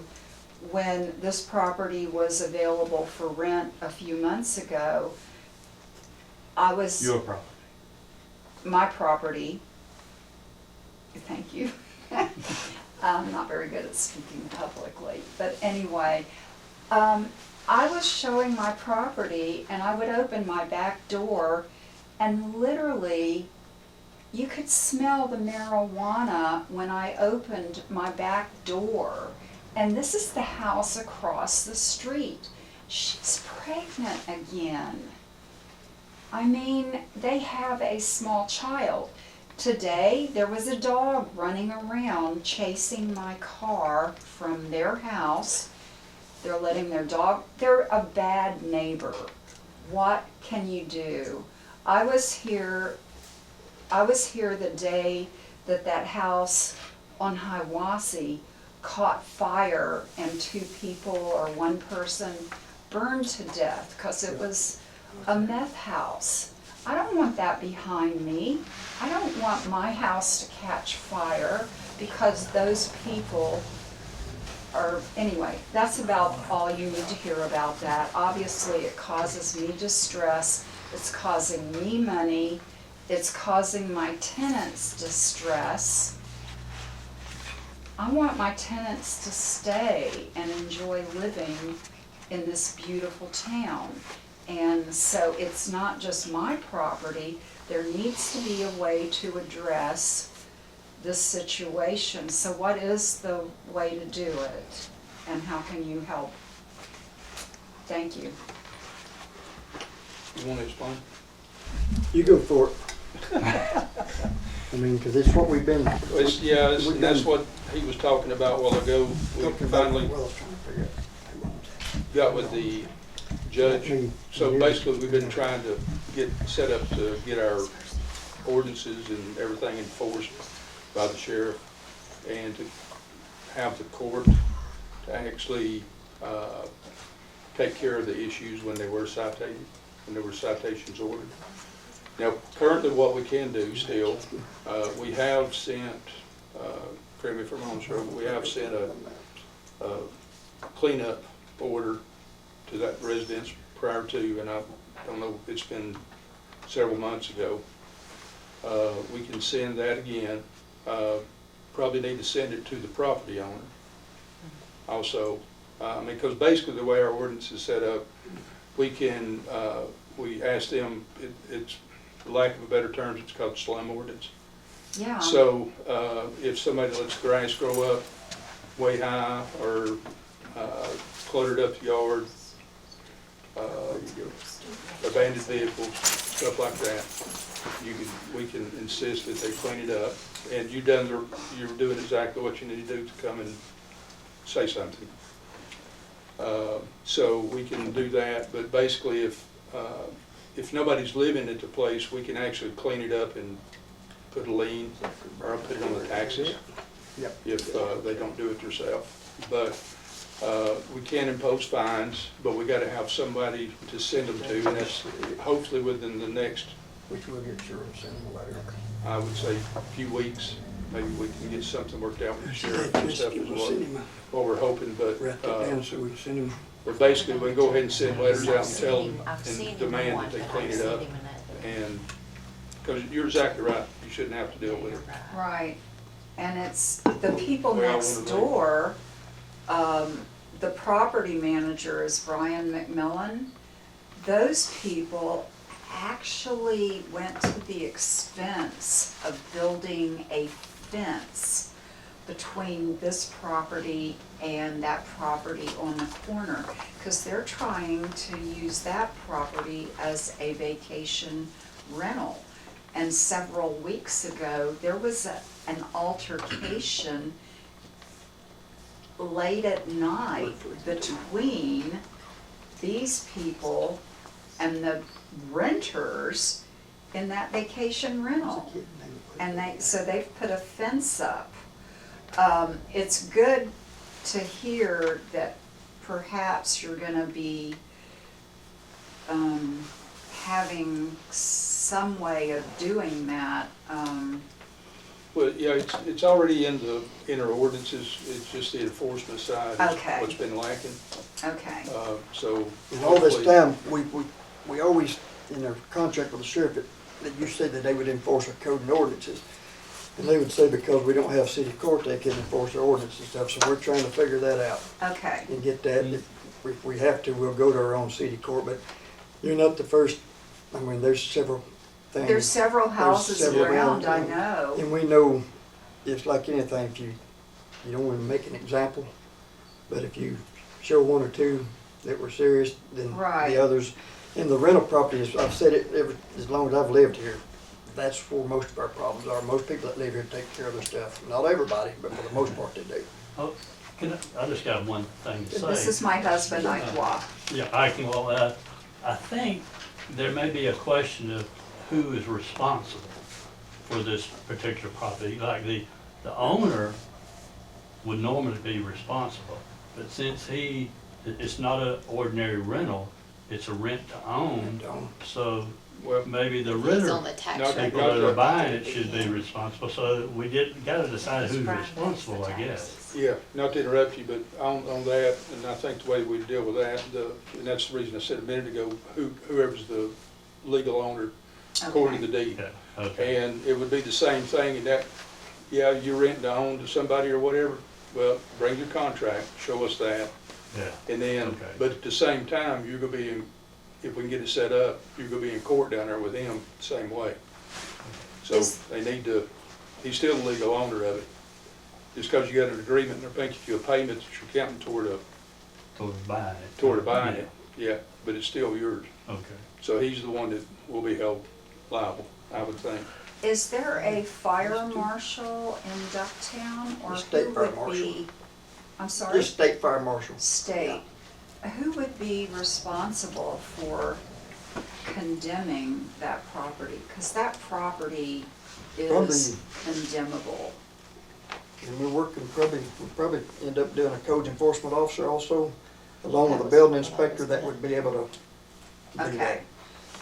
When this property was available for rent a few months ago, I was... Your property. My property. Thank you. I'm not very good at speaking publicly, but anyway, I was showing my property, and I would open my back door, and literally, you could smell the marijuana when I opened my back door. And this is the house across the street. She's pregnant again. I mean, they have a small child. Today, there was a dog running around chasing my car from their house. They're letting their dog, they're a bad neighbor. What can you do? I was here the day that house on Hiwassee caught fire and 2 people or 1 person burned to death because it was a meth house. I don't want that behind me. I don't want my house to catch fire because those people are, anyway, that's about all you need to hear about that. Obviously, it causes me distress. It's causing me money. It's causing my tenants distress. I want my tenants to stay and enjoy living in this beautiful town. And so it's not just my property. There needs to be a way to address this situation. So what is the way to do it? And how can you help? Thank you. You want to explain? You go for it. I mean, because it's what we've been. And that's what he was talking about a while ago. We finally Well, I was trying to figure out. got with the judge. So basically, we've been trying to get set up to get our ordinances and everything enforced by the sheriff, and to have the court to actually take care of the issues when they were cited, when there were citations ordered. Now, currently what we can do still, we have sent, correct me if I'm wrong, sir, but we have sent a cleanup order to that residence prior to, and I don't know, it's been several months ago. We can send that again. Probably need to send it to the property owner also. I mean, because basically the way our ordinance is set up, we can, we ask them, it's, for lack of a better terms, it's called slum ordinance. Yeah. So if somebody lets grass grow up way high or cluttered up the yard, abandoned vehicles, stuff like that, we can insist that they clean it up. And you're doing exactly what you need to do to come and say something. So we can do that, but basically if nobody's living at the place, we can actually clean it up and put a lien or put it on the taxes if they don't do it themselves. But we can impose fines, but we gotta have somebody to send them to, and that's hopefully within the next, Which we'll get sure and send them a letter. I would say, few weeks. Maybe we can get something worked out with the sheriff and stuff is what we're hoping, but Write that down so we can send them. but basically, we can go ahead and send letters out and tell them I've seen and him demand one, that they but clean I've it seen up. him another. And, because you're exactly right, you shouldn't have to deal with it. Right, and it's the people We all next wanna know. door, the property manager is Brian McMillan. Those people actually went to the expense of building a fence between this property and that property on the corner, because they're trying to use that property as a vacation rental. And several weeks ago, there was an altercation late at night between these people and the renters in that vacation rental. And so they've put a fence up. It's good to hear that perhaps you're gonna be having some way of doing that. Well, yeah, it's already in our ordinances, it's just the enforcement side Okay. is what's been lacking. Okay, So. And all this hopefully- time, we always, in our contract with the sheriff, that you said that they would enforce our code and ordinances. And they would say because we don't have city court, they can enforce our ordinance and stuff, so we're trying to figure that out okay. and get that. If we have to, we'll go to our own city court, but you're not the first, I mean, there's several things. There's several houses several around, I around. know. And we know, it's like anything, if you don't want to make an example, but if you show one or two that were serious, then Right. the others. And the rental properties, I've said it as long as I've lived here, that's where most of our problems are. Most people that live here take care of their stuff. Not everybody, but for the most part they do. Oh, I just got one thing to say. This is my husband, Ike. Yeah, I can, well, I think there may be a question of who is responsible for this particular property. Like the owner would normally be responsible, but since it's not an ordinary rental, it's a rent to own, so Well, maybe the It's renter, on the tax Not record. people that are buying it should be responsible, so we gotta decide who's responsible, I guess. yeah, not to interrupt you, but on that, and I think the way we deal with that, and that's the reason I said a minute ago, whoever's the legal owner according to the deed. Yeah, okay. And it would be the same thing, and that, yeah, you're renting to own to somebody or whatever, well, bring your contract, show us that. Yeah, And then, Okay. but at the same time, you're gonna be in, if we can get it set up, you're gonna be in court down there with him the same way. So they need to, he's still the legal owner of it. Just because you got an agreement and they're making you a payment that you're counting toward toward buying it. buying it. Yeah, but it's still yours. Okay. So he's the one that will be held liable, I would think. Is there a fire marshal in Ducktown, or The state who fire would marshal. be, I'm sorry? Just state fire marshal. State. Who would be responsible for condemning that property? Because that property is condemnable. And we'll probably end up doing a code enforcement officer also, along with a building inspector that would be able to do that. Okay,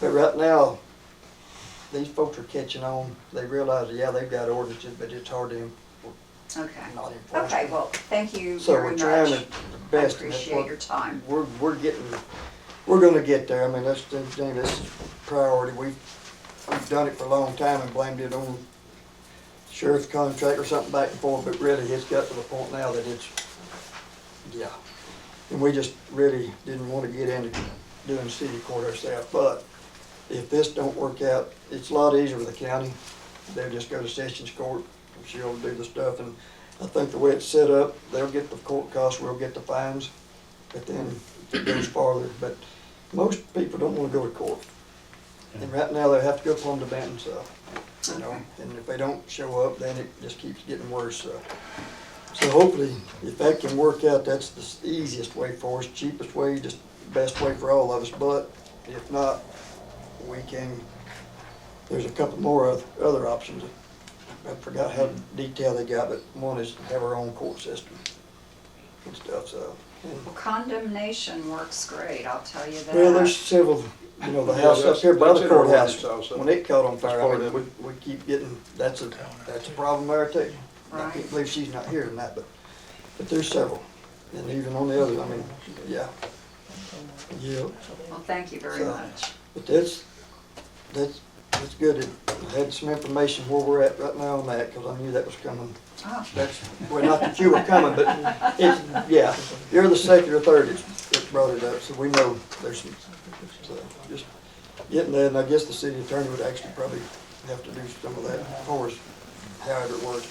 But right now, these folks are catching on. They realize, yeah, they've got ordinances, but it's hard to okay. not enforce Okay, them. well, thank you So very we're much. trying the I best, and that's appreciate what your time. we're gonna get there. I mean, that's priority. We've done it for a long time and blamed it on sheriff's contract or something back and forth, but really it's got to the point now that it's, yeah. And we just really didn't want to get into doing city court ourselves, but if this don't work out, it's a lot easier with the county. They'll just go to sessions court, and she'll do the stuff, and I think the way it's set up, they'll get the court costs, we'll get the fines, but then it goes farther. But most people don't want to go to court. And right now, they have to go plumb the band stuff, you know, and if they don't show up, then it just keeps getting worse. So hopefully, if that can work out, that's the easiest way for us, cheapest way, just the best way for all of us. But if not, there's a couple more other options. I forgot how detailed they got, but one is to have our own court system and stuff, so. Well, condemnation works great, I'll tell you that. Well, there's several, you know, the Yeah, house up here by that's the in our courthouse, ordinance also. when it caught on That's fire, part I mean, of we keep getting, that's a problem there too. I Right. can't believe she's not here tonight, but there's several, and even on the other, I mean, yeah. Yeah, Well, thank you very So- much. but that's good. I had some information where we're at right now on that, because I knew that was coming. Oh, Well, not that you were coming, but it's, yeah, you're the second or third that brought it up, so we know there's some, so just getting that, and I guess the city attorney would actually probably have to do some of that for us, however it works.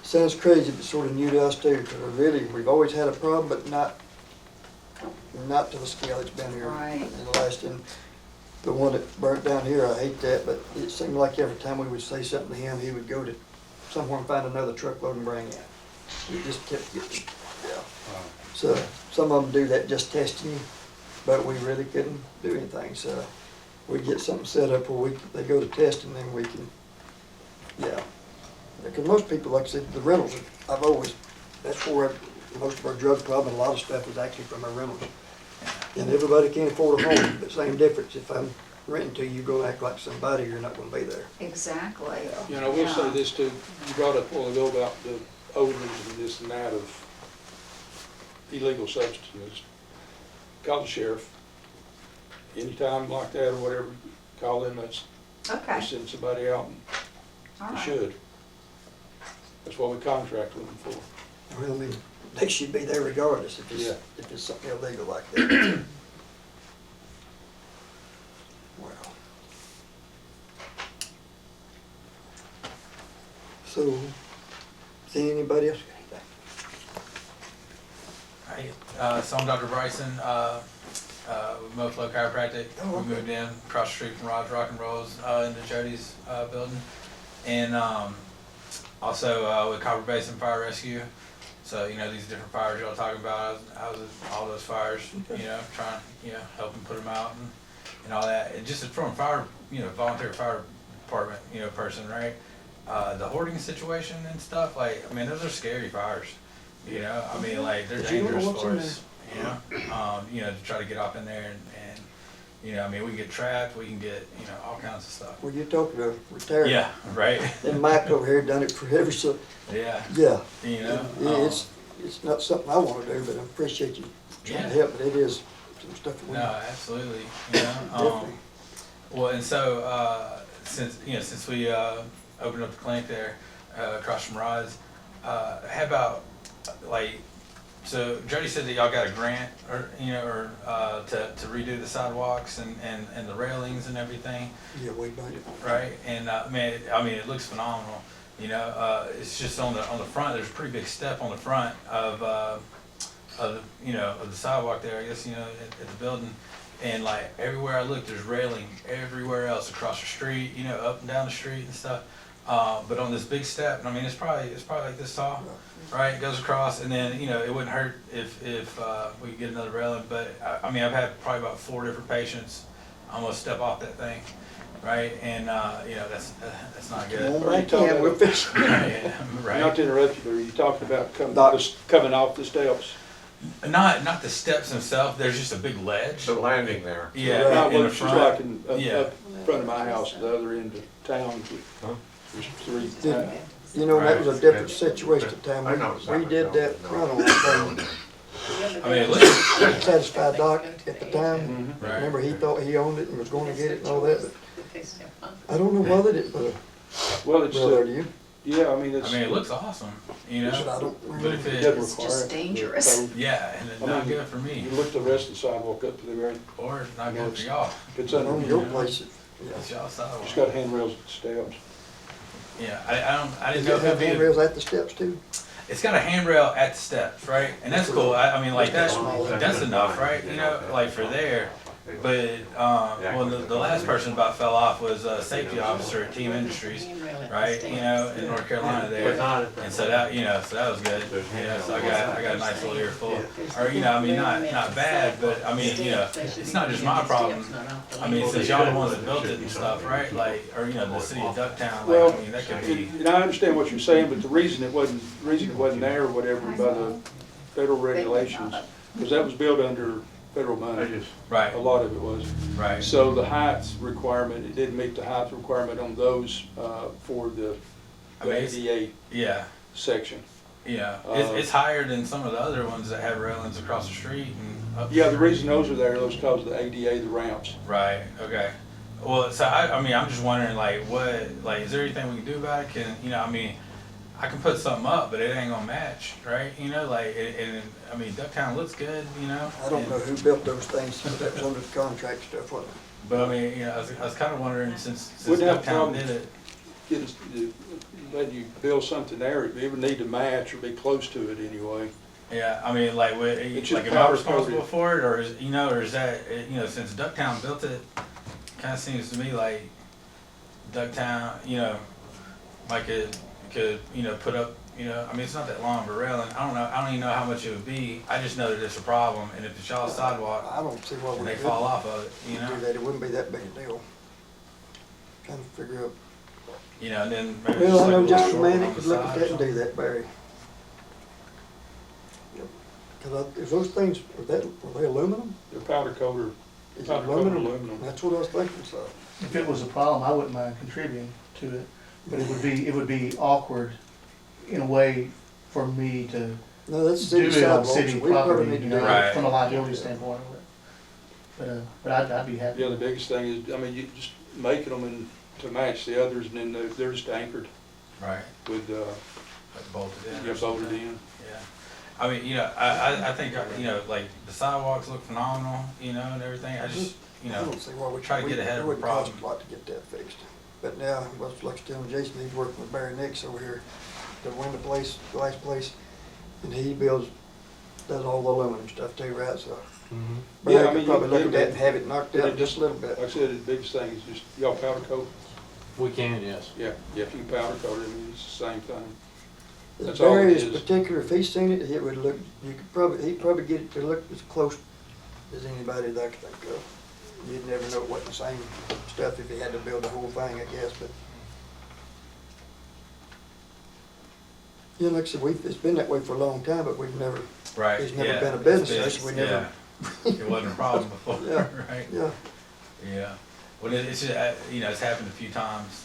Sounds crazy, but sort of new to us too, because we've always had a problem, but not to the scale it's been here Right. in the last, and the one that burnt down here, I hate that, but it seemed like every time we would say something to him, he would go to somewhere and find another truckload and bring it. It just kept getting, yeah. So some of them do that just testing you, but we really couldn't do anything, so we get something set up where they go to test and then we can, yeah. Because most people, like I said, the rentals, that's where most of our drug problem and a lot of stuff is actually from our rentals. And everybody can't afford a home, but same difference. If I'm renting to you, go act like somebody, you're not gonna be there. exactly. You know, I will say Yeah. this too, you brought up a while ago about the odors and this and that of illegal substances. Call the sheriff, anytime like that or whatever, call them, Okay, send somebody out, and all you right. should. That's what we contract with them for. Well, I mean, they should be there regardless Yeah. if it's something illegal like that. Wow. So, see anybody else? Hi, so I'm Dr. Bryson, with Moflo Chiropractic. Oh, We okay. moved in across the street from Rod's Rock and Rolls, into Jody's, building. And, also, with Copper Basin Fire Rescue. So, you know, these different fires y'all talking about, I was at all those fires, you know, trying, helping put them out and all that. And just from a fire, volunteer fire department, person, right? The hoarding situation and stuff, like, I mean, those are scary fires, I mean, like, they're But you don't know dangerous what's for in us, to try to get up in there and I mean, we can get trapped, we can get, all kinds of stuff. Well, you're talking to retired. Yeah, right, And Mike over here done it forever, so, yeah, yeah. Yeah, It's not something I wanna do, but I appreciate you trying to Yeah. help, but it is some stuff that we. no, absolutely, Definitely. Well, and so, since we, opened up the clinic there, across from Rod's, how about, like, so Jody said that y'all got a grant, or, to redo the sidewalks and the railings and everything, Yeah, we made it. right? And, man, I mean, it looks phenomenal, it's just on the front, there's a pretty big step on the front of, of the sidewalk there, I guess, at the building. And like everywhere I look, there's railing everywhere else across the street, up and down the street and stuff. But on this big step, I mean, it's probably like this tall, right? It goes across, and then, it wouldn't hurt if we could get another railing. But I mean, I've had probably about 4 different patients almost step off that thing, right? And, that's not good. Come on back in, we'll fix it. Right. Not to interrupt you, but are you talking about Doc. coming off the steps? Not the steps themselves, there's just a big ledge. The landing there. Yeah, Not in the what she's front. like up Yeah. up front of my house, the other end of town. Huh? There's 3. Did- You know, that was a different situation at the time. I know We did that front on the thing. I mean, it looks, Satisfied Doc at the time. Mhm. right. Remember, he thought he owned it and was gonna get it and all that, but I don't know why they didn't put a Well, it's, rail there, do you? yeah, I mean, it's. I mean, it looks awesome, But I don't But if remember. It it, doesn't It's require just it. dangerous. So, yeah, and it's I not mean, good for me, You look the rest of the sidewalk up to the very, or it's not good for y'all. it's On under, your it's place, yeah. It's y'all sidewalk. got handrails at the steps. Yeah, I Does didn't know it if have it'd be, handrails at the steps too? it's got a handrail at the steps, right? And that's cool, I mean, like, that's enough, right? Like for there. But, well, the last person about fell off was a safety officer at Team Industries, right? In North Carolina there. And so that, so that was good. So I got a nice little earful. Or, I mean, not bad, but I mean, it's not just my problem. I mean, since y'all the ones that built it and stuff, right? Like, or, the city of Ducktown, Well, like, I mean, that could be, and I understand what you're saying, but the reason it wasn't there or whatever by the federal regulations, because that was built under federal money. right, A lot of it was. right. So the height requirement, it didn't meet the height requirement on those, for the I mean, it's- ADA Yeah. section. Yeah, Uh, it's higher than some of the other ones that have railings across the street and up. Yeah, the reason those are there, those cause of the ADA, the ramps. Right, okay. Well, so I mean, I'm just wondering, like, is there anything we can do about it? Can, I mean, I can put something up, but it ain't gonna match, right? And I mean, Ducktown looks good, I don't know who built those things, but that was under the contract stuff, wasn't it? But I mean, I was kind of wondering since Wouldn't have a Ducktown problem. did it. Get us, let you build something there, it would need to match or be close to it anyway. Yeah, I mean, like, It's just like, am I powder responsible coated. for it, or is that, since Ducktown built it, kind of seems to me like Ducktown, like it could, put up, I mean, it's not that long of a railing. I don't even know how much it would be. I just know that it's a problem, and if it's y'all's sidewalk I don't see why and we they did fall off of it, do that, it wouldn't be that big a deal. Trying to figure out, and then maybe well, I like a know little just a short man on that the could look at side or that and do something. that, Barry. Yep. Cause if those things, were they aluminum? They're powder coated, Is it powder coated aluminum? aluminum. That's what I was thinking, so. If it was a problem, I wouldn't mind contributing to it, but it would be awkward in a way for me to No, that's do city it on sidewalks, city we probably property, need to do Right. that. from a liability standpoint. But I'd be happy. Yeah, the biggest thing is, I mean, you just making them and to match the others, and then they're just anchored Right, with, like bolted in. or yeah, bolted something. in. Yeah. I mean, I think, like the sidewalks look phenomenal, and everything. I just, I don't see why we try to get ahead of the It wouldn't cost problem. a lot to get that fixed. But now, what's like telling Jason, he's working with Barry Nix over here, the window place, glass place, and he does all the aluminum stuff too, right, so. Yeah, I Barry mean, could probably you look can at do that and have it knocked But out it just a little bit. Like I said, the biggest thing is just, y'all powder coat? We can, yes. Yeah, if you powder coat it, I mean, it's the same thing. If That's all it Barry is is. particular, if he's seen it, it would look, he'd probably get it to look as close as anybody that I could think of. You'd never know it wasn't the same stuff if he had to build the whole thing, I guess, but. Yeah, like I said, it's been that way for a long time, but we've never, Right, There's never yeah. been a business, It's so we never- yeah. It wasn't a problem before, Yeah. right? yeah. Yeah. Well, it's just, it's happened a few times,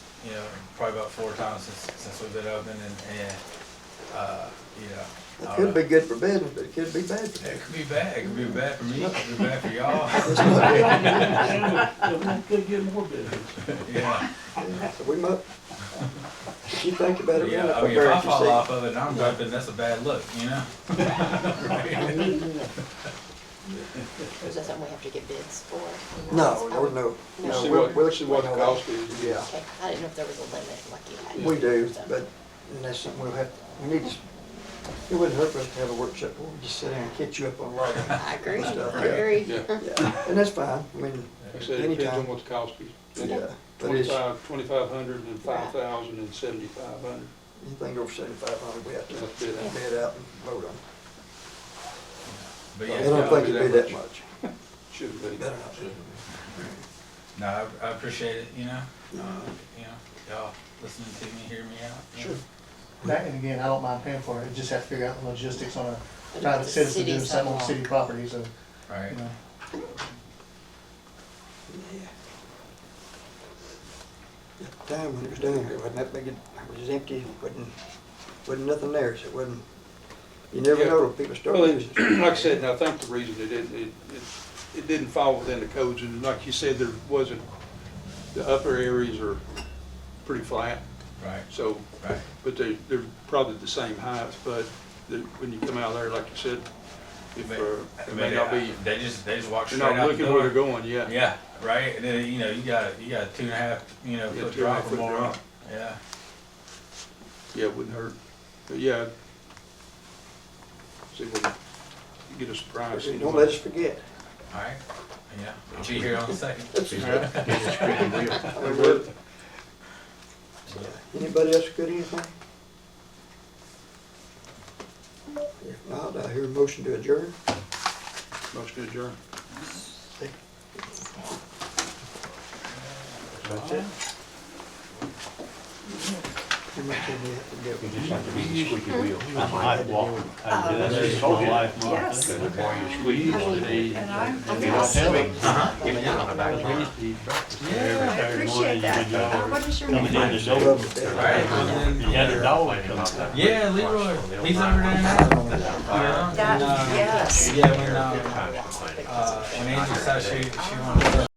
probably about 4 times since we've been open, and It could be good for business, but it could be bad for It business. could be bad. It could be bad for me. It could be bad for y'all. It's not- Could get more business. Yeah. So we might, if you think about it, run Yeah. it I by mean, if Barry I to fall see. off of it and I'm jumping, that's a bad look, Is that something we have to get bids for? No, Lord, no. No. See we'll what explain the all that. cost is. Yeah, Okay, I didn't know if there was a limit like you had. we do, So- but and that's something we'll have, we need to It wouldn't hurt for us to have a workshop where we just sit down and catch you up on a lot of I agree, stuff. I agree. Yeah, Yeah, and that's fine. I mean, like I said, it depends on anytime. what the cost is. Yeah, but it's, 2,500 and 5,000 and 7,500. anything over 7,500, we have to That's bid out. bid out and vote on. But I yeah, don't think it'd be that much. much. Shouldn't be. Better not be. no, I appreciate it, you know, y'all listening to me, hear me out. you know. Sure. That, and again, I don't mind paying for it, I just have to figure out the logistics on a But private it's a citizen city doing something on sidewalk. city property, so, Right. you know. Yeah. At the time when it was down here, it wasn't that big, it was empty, wasn't nothing there, so it wasn't, you never Yeah. know till people start Well, using it. like I said, and I think the reason it didn't fall within the codes, and like you said, there wasn't, the upper areas are pretty flat, Right, so, right. but they're probably the same height, but when you come out there, like you said, if, it may not be, They just walk you're straight not out the looking where they're door. going, yeah. Yeah, right, and then, you know, you got a 2.5, Yeah, foot 2.5 drop or foot more. drop. Yeah, Yeah, it wouldn't hurt, but yeah. See what, get a surprise. Don't let us forget. all right, yeah, but you here on the second. That's All right. right. I mean, we're- Anybody else got anything? If not, I hear a motion to adjourn. Motion to adjourn. That's it. How much do we have to give? You just have to be the squeaky wheel. I'm a life walker. That's just my life motto. Yes. The more you squeeze, And I'm if you don't tell me, give me that on the back We burner. used to eat breakfast I every Saturday morning. appreciate that. You know, What is your coming name? in the door. Right, and You then, had a dog come. yeah, Leroy, he's over there now. That, yes. Yeah, when Angie said she wanted to